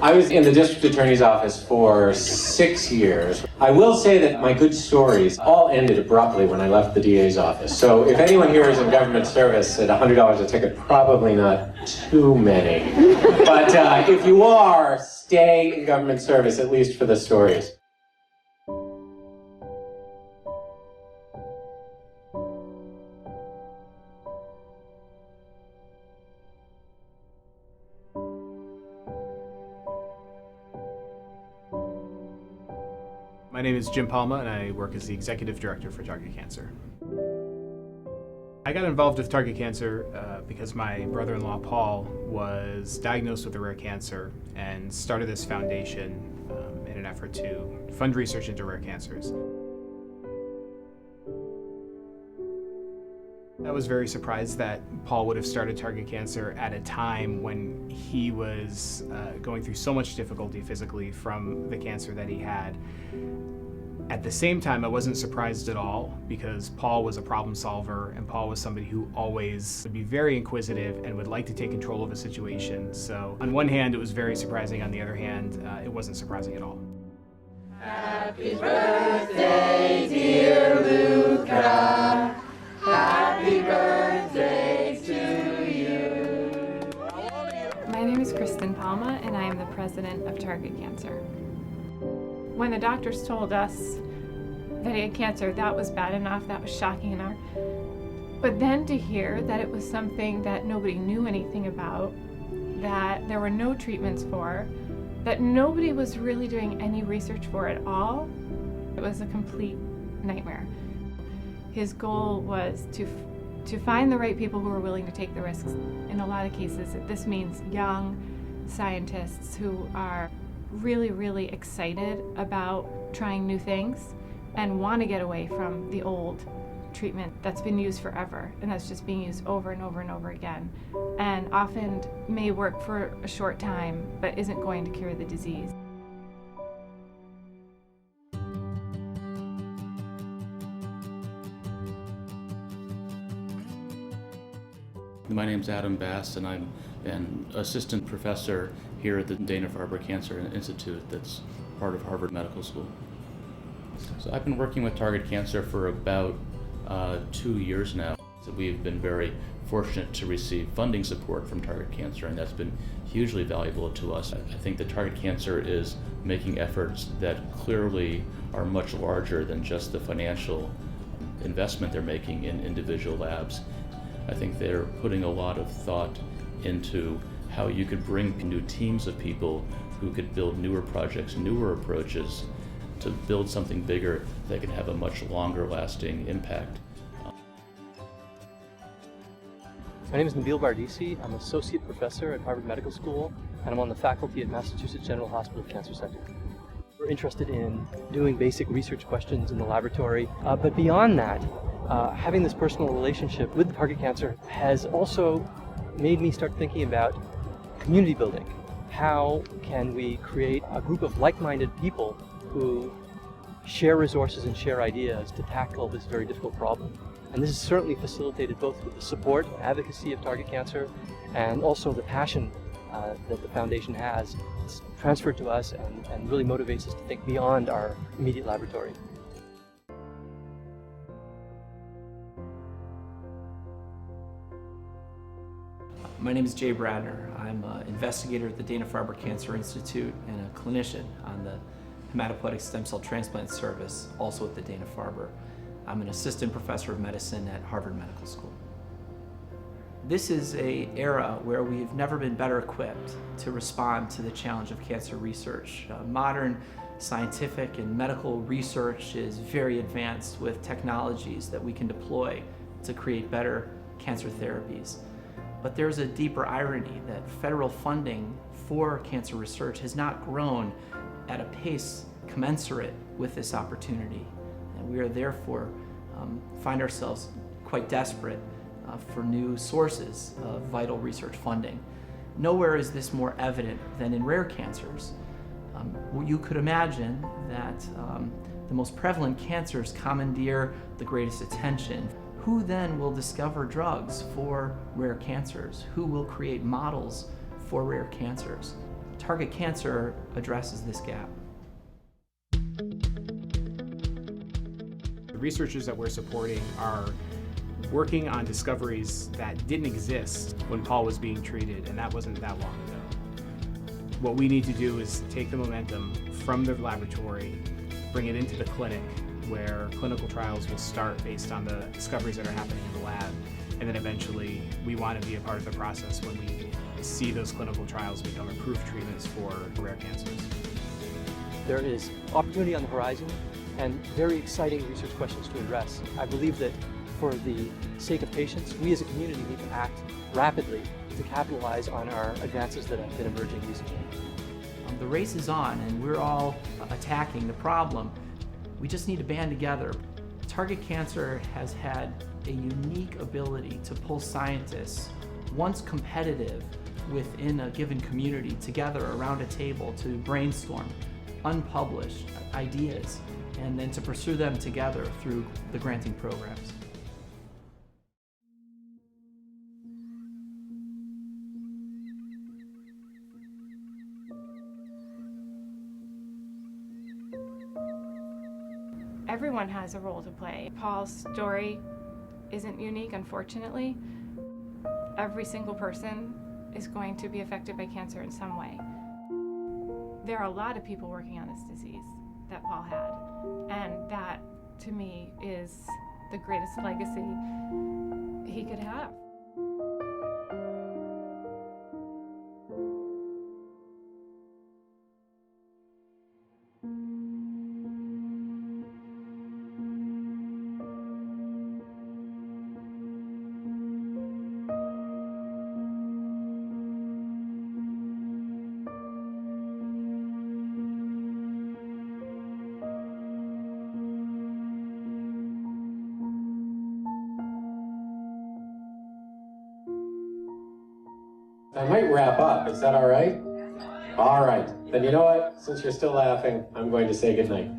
I was in the district attorney's office for 6 years. I will say that my good stories all ended abruptly when I left the DA's office. So if anyone here is in government service at $100 a ticket, probably not too many. But if you are, stay in government service, at least for the stories. My name is Jim Palma, and I work as the Executive Director for TargetCancer. I got involved with TargetCancer because my brother-in-law Paul was diagnosed with a rare cancer and started this foundation in an effort to fund research into rare cancers. I was very surprised that Paul would have started TargetCancer at a time when he was going through so much difficulty physically from the cancer that he had. At the same time, I wasn't surprised at all because Paul was a problem solver and Paul was somebody who always would be very inquisitive and would like to take control of a situation. So on one hand, it was very surprising. On the other hand, it wasn't surprising at all. Happy birthday, dear Luca. Happy birthday to you. My name is Kristen Palma, and I am the president of TargetCancer. When the doctors told us that he had cancer, that was bad enough, that was shocking enough. But then to hear that it was something that nobody knew anything about, that there were no treatments for, that nobody was really doing any research for at all, it was a complete nightmare. His goal was to find the right people who were willing to take the risks. In a lot of cases, this means young scientists who are really, really excited about trying new things and want to get away from the old treatment that's been used forever and that's just being used over and over and over again, and often may work for a short time but isn't going to cure the disease. My name's Adam Bass, and I'm an assistant professor here at the Dana-Farber Cancer Institute that's part of Harvard Medical School. So I've been working with TargetCancer for about 2 years now. So we've been very fortunate to receive funding support from TargetCancer, and that's been hugely valuable to us. I think that TargetCancer is making efforts that clearly are much larger than just the financial investment they're making in individual labs. I think they're putting a lot of thought into how you could bring new teams of people who could build newer projects, newer approaches to build something bigger that can have a much longer lasting impact. My name is Nabil Bardisi. I'm an associate professor at Harvard Medical School, and I'm on the faculty at Massachusetts General Hospital Cancer Center. We're interested in doing basic research questions in the laboratory, but beyond that, having this personal relationship with TargetCancer has also made me start thinking about community building. How can we create a group of like-minded people who share resources and share ideas to tackle this very difficult problem? And this is certainly facilitated both with the support and advocacy of TargetCancer and also the passion that the foundation has. It's transferred to us and really motivates us to think beyond our immediate laboratory. My name is Jay Bradner. I'm an investigator at the Dana-Farber Cancer Institute and a clinician on the Hematopoietic Stem Cell Transplant Service, also at the Dana-Farber. I'm an assistant professor of medicine at Harvard Medical School. This is an era where we've never been better equipped to respond to the challenge of cancer research. Modern scientific and medical research is very advanced with technologies that we can deploy to create better cancer therapies. But there's a deeper irony that federal funding for cancer research has not grown at a pace commensurate with this opportunity. And we are therefore find ourselves quite desperate for new sources of vital research funding. Nowhere is this more evident than in rare cancers. You could imagine that the most prevalent cancers commandeer the greatest attention. Who then will discover drugs for rare cancers? Who will create models for rare cancers? Target Cancer addresses this gap. The researchers that we're supporting are working on discoveries that didn't exist when Paul was being treated, and that wasn't that long ago. What we need to do is take the momentum from the laboratory, bring it into the clinic, where clinical trials will start based on the discoveries that are happening in the lab, and then eventually we want to be a part of the process when we see those clinical trials become approved treatments for rare cancers. There is opportunity on the horizon and very exciting research questions to address. I believe that for the sake of patients, we as a community need to act rapidly to capitalize on our advances that have been emerging recently. The race is on and we're all attacking the problem. We just need to band together. Target Cancer has had a unique ability to pull scientists, once competitive within a given community, together around a table to brainstorm unpublished ideas and then to pursue them together through the granting programs. Everyone has a role to play. Paul's story isn't unique, unfortunately. Every single person is going to be affected by cancer in some way. There are a lot of people working on this disease that Paul had, and that, to me, is the greatest legacy he could have. I might wrap up. Is that all right? All right. Then you know what? Since you're still laughing, I'm going to say goodnight.